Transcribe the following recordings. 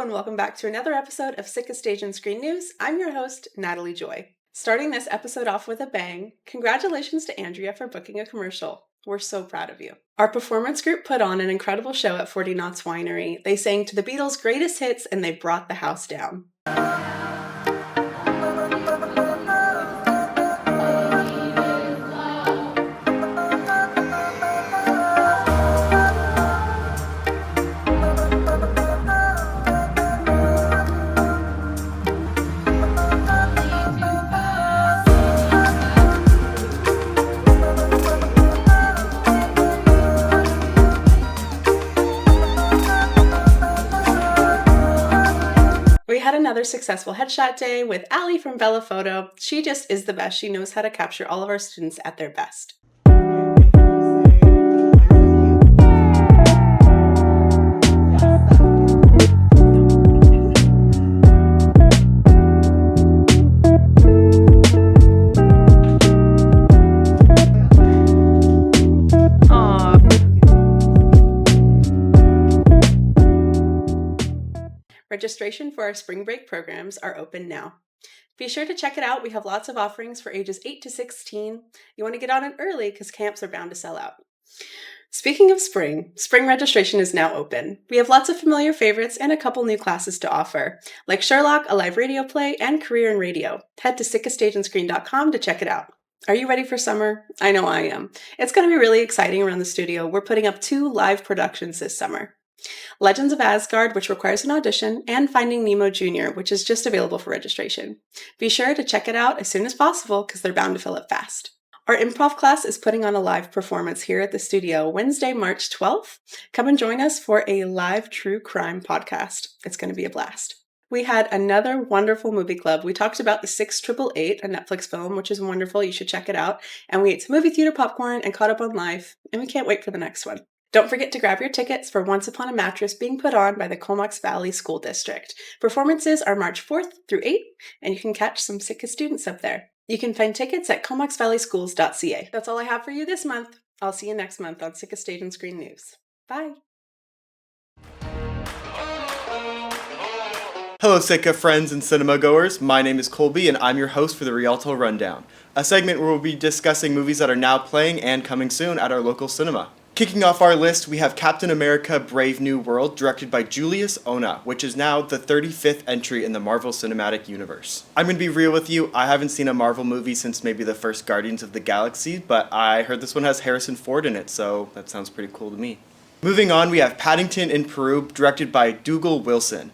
and welcome back to another episode of Sitka Stage and Screen News. I'm your host, Natalie Joy. Starting this episode off with a bang, congratulations to Andrea for booking a commercial. We're so proud of you. Our performance group put on an incredible show at 40 Knots Winery. They sang to the Beatles' greatest hits and they brought the house down. We had another successful headshot day with Allie from Bella Photo. She just is the best. She knows how to capture all of our students at their best. Registration for our spring break programs are open now. Be sure to check it out. We have lots of offerings for ages 8 to 16. You want to get on it early because camps are bound to sell out. Speaking of spring registration is now open. We have lots of familiar favorites and a couple new classes to offer, like Sherlock, a live radio play, and Career in Radio. Head to sitkastageandscreen.com to check it out. Are you ready for summer? I know I am. It's going to be really exciting around the studio. We're putting up 2 live productions this summer. Legends of Asgard, which requires an audition, and Finding Nemo Jr., which is just available for registration. Be sure to check it out as soon as possible because they're bound to fill up fast. Our improv class is putting on a live performance here at the studio Wednesday, March 12th. Come and join us for a live true crime podcast. It's going to be a blast. We had another wonderful movie club. We talked about The 6888, a Netflix film, which is wonderful. You should check it out. And we ate some movie theater popcorn and caught up on life. And we can't wait for the next one. Don't forget to grab your tickets for Once Upon a Mattress being put on by the Comox Valley School District. Performances are March 4th through 8th, and you can catch some Sitka students up there. You can find tickets at comoxvalleyschools.ca. That's all I have for you this month. I'll see you next month on Sitka Stage and Screen News. Bye! Hello Sitka friends and cinema goers, my name is Colby and I'm your host for the Rialto Rundown, a segment where we'll be discussing movies that are now playing and coming soon at our local cinema. Kicking off our list, we have Captain America Brave New World, directed by Julius Ona, which is now the 35th entry in the Marvel Cinematic Universe. I'm going to be real with you, I haven't seen a Marvel movie since maybe the first Guardians of the Galaxy, but I heard this one has Harrison Ford in it, so that sounds pretty cool to me. Moving on, we have Paddington in Peru, directed by Dougal Wilson.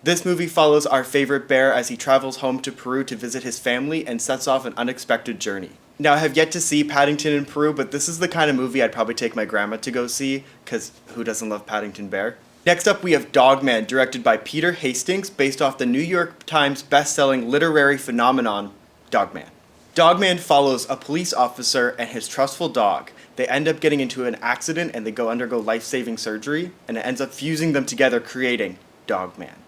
This movie follows our favorite bear as he travels home to Peru to visit his family and sets off an unexpected journey. Now, I have yet to see Paddington in Peru, but this is the kind of movie I'd probably take my grandma to go see, because who doesn't love Paddington Bear? Next up, we have Dogman, directed by Peter Hastings, based off the New York Times best-selling literary phenomenon, Dogman. Dogman follows a police officer and his trustful dog. They end up getting into an accident and they go undergo life-saving surgery, and it ends up fusing them together, creating Dogman.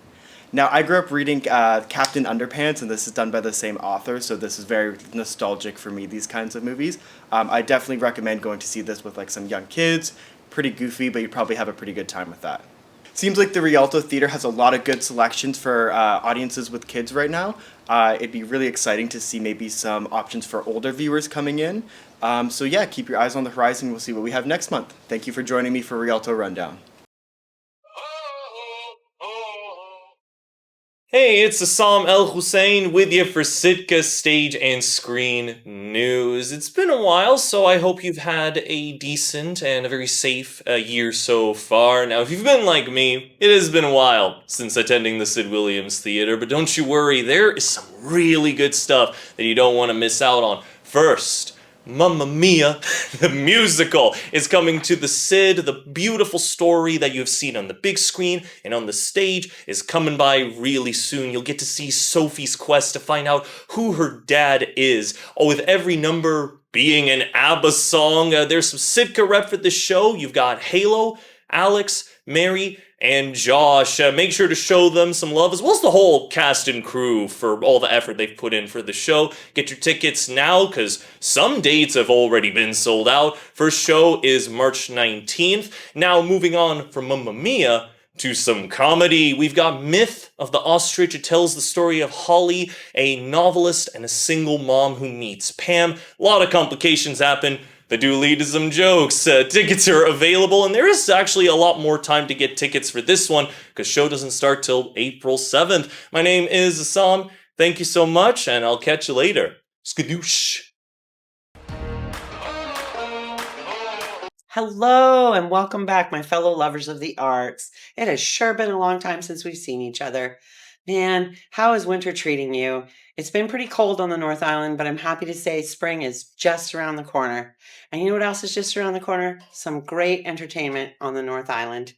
Now, I grew up reading Captain Underpants, and this is done by the same author, so this is very nostalgic for me, these kinds of movies. I definitely recommend going to see this with like some young kids. Pretty goofy, but you'd probably have a pretty good time with that. Seems like the Rialto Theater has a lot of good selections for audiences with kids right now. It'd be really exciting to see maybe some options for older viewers coming in. So yeah, keep your eyes on the horizon. We'll see what we have next month. Thank you for joining me for Rialto Rundown. Hey, it's Assam El-Ghussein with you for Sitka Stage and Screen News. It's been a while, so I hope you've had a decent and a very safe year so far. Now, if you've been like me, it has been a while since attending the Sid Williams Theater, but don't you worry, there is some really good stuff that you don't want to miss out on. First, Mamma Mia, the musical, is coming to the Sid. The beautiful story that you have seen on the big screen and on the stage is coming by really soon. You'll get to see Sophie's quest to find out who her dad is. Oh, with every number being an ABBA song, there's some Sitka rep for this show. You've got Halo, Alex, Mary, and Josh. Make sure to show them some love, as well as the whole cast and crew for all the effort they've put in for the show. Get your tickets now, because some dates have already been sold out. First show is March 19th. Now, moving on from Mamma Mia, To some comedy, we've got Myth of the Ostrich. It tells the story of Holly, a novelist and a single mom who meets Pam. A lot of complications happen. They do lead to some jokes. Tickets are available, and there is actually a lot more time to get tickets for this one because show doesn't start till April 7th. My name is Assam. Thank you so much, and I'll catch you later. Skadoosh. Hello and welcome back, my fellow lovers of the arts. It has sure been a long time since we've seen each other. Man, how is winter treating you? It's been pretty cold on the North Island, but I'm happy to say spring is just around the corner. And you know what else is just around the corner? Some great entertainment on the North Island.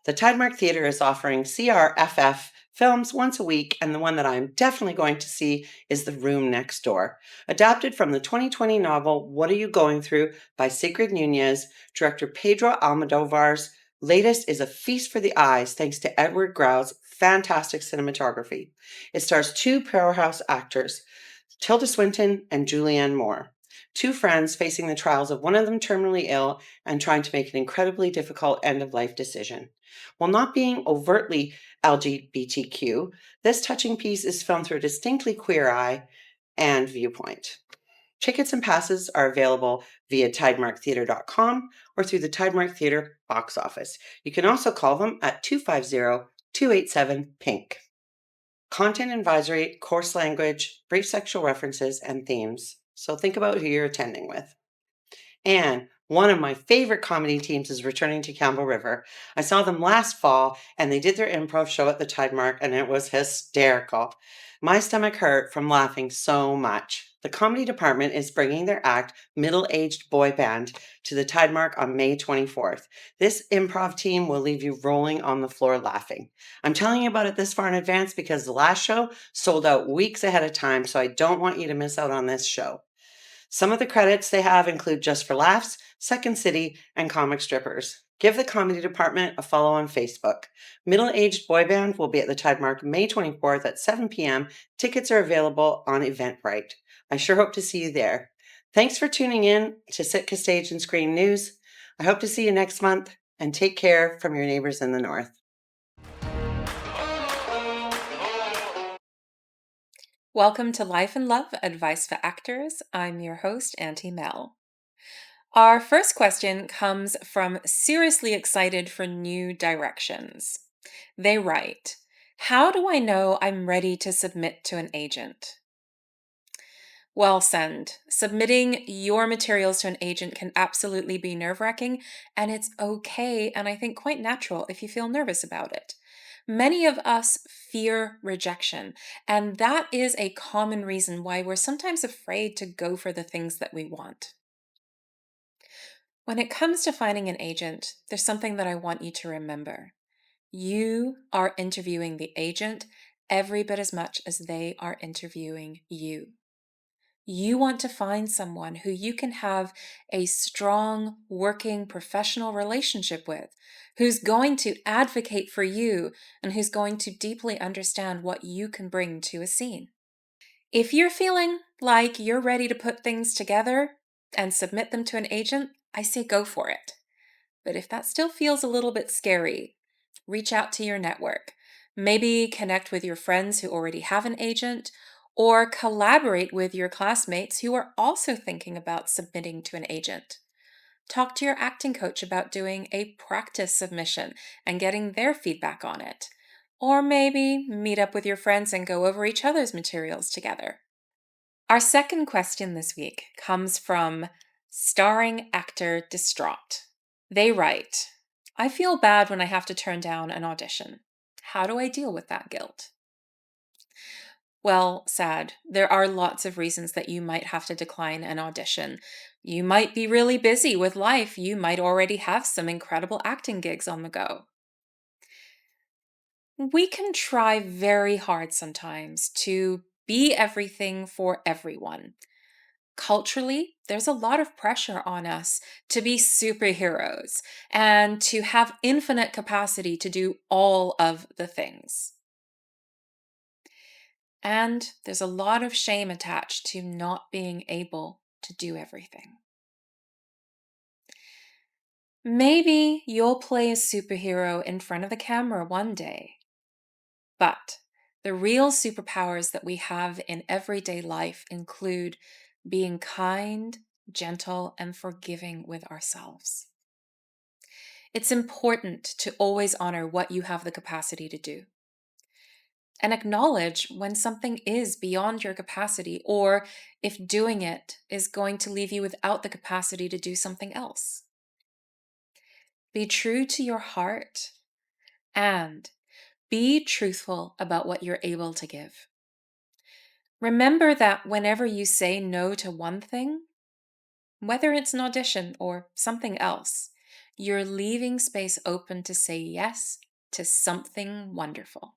The Tidemark Theatre is offering CRFF films once a week, and the one that I'm definitely going to see is The Room Next Door. Adapted from the 2020 novel What Are You Going Through by Sigrid Nunez, director Pedro Almodovar's latest is a feast for the eyes thanks to Edward Grau's fantastic cinematography. It stars two powerhouse actors, Tilda Swinton and Julianne Moore, two friends facing the trials of one of them terminally ill and trying to make an incredibly difficult end-of-life decision. While not being overtly LGBTQ, this touching piece is filmed through a distinctly queer eye and viewpoint. Tickets and passes are available via tidemarktheatre.com or through the Tidemark Theatre box office. You can also call them at 250-287-PINK. Content advisory, coarse language, brief sexual references, and themes. So think about who you're attending with. And one of my favorite comedy teams is returning to Campbell River. I saw them last fall, and they did their improv show at the Tidemark, and it was hysterical. My stomach hurt from laughing so much. The comedy department is bringing their act, Middle-Aged Boy Band, to the Tidemark on May 24th. This improv team will leave you rolling on the floor laughing. I'm telling you about it this far in advance because the last show sold out weeks ahead of time, so I don't want you to miss out on this show. Some of the credits they have include Just for Laughs, Second City, and Comic Strippers. Give the comedy department a follow on Facebook. Middle-Aged Boy Band will be at the Tidemark May 24th at 7 p.m. Tickets are available on Eventbrite. I sure hope to see you there. Thanks for tuning in to Sitka Stage and Screen News. I hope to see you next month, and take care from your neighbors in the north. Welcome to Life and Love, Advice for Actors. I'm your host, Aunty Mel. Our first question comes from Seriously Excited for New Directions. They write, how do I know I'm ready to submit to an agent? Well, submitting your materials to an agent can absolutely be nerve-wracking, and it's okay, and I think quite natural if you feel nervous about it. Many of us fear rejection, and that is a common reason why we're sometimes afraid to go for the things that we want. When it comes to finding an agent, there's something that I want you to remember. You are interviewing the agent every bit as much as they are interviewing you. You want to find someone who you can have a strong, working, professional relationship with, who's going to advocate for you and who's going to deeply understand what you can bring to a scene. If you're feeling like you're ready to put things together and submit them to an agent, I say go for it. But if that still feels a little bit scary, reach out to your network. Maybe connect with your friends who already have an agent, or collaborate with your classmates who are also thinking about submitting to an agent. Talk to your acting coach about doing a practice submission and getting their feedback on it. Or maybe meet up with your friends and go over each other's materials together. Our second question this week comes from Starring Actor Distraught. They write, I feel bad when I have to turn down an audition. How do I deal with that guilt? Well, there are lots of reasons that you might have to decline an audition. You might be really busy with life. You might already have some incredible acting gigs on the go. We can try very hard sometimes to be everything for everyone. Culturally, there's a lot of pressure on us to be superheroes and to have infinite capacity to do all of the things. And there's a lot of shame attached to not being able to do everything. Maybe you'll play a superhero in front of the camera one day. But the real superpowers that we have in everyday life include being kind, gentle, and forgiving with ourselves. It's important to always honor what you have the capacity to do and acknowledge when something is beyond your capacity or if doing it is going to leave you without the capacity to do something else. Be true to your heart and be truthful about what you're able to give. Remember that whenever you say no to one thing, whether it's an audition or something else, you're leaving space open to say yes to something wonderful.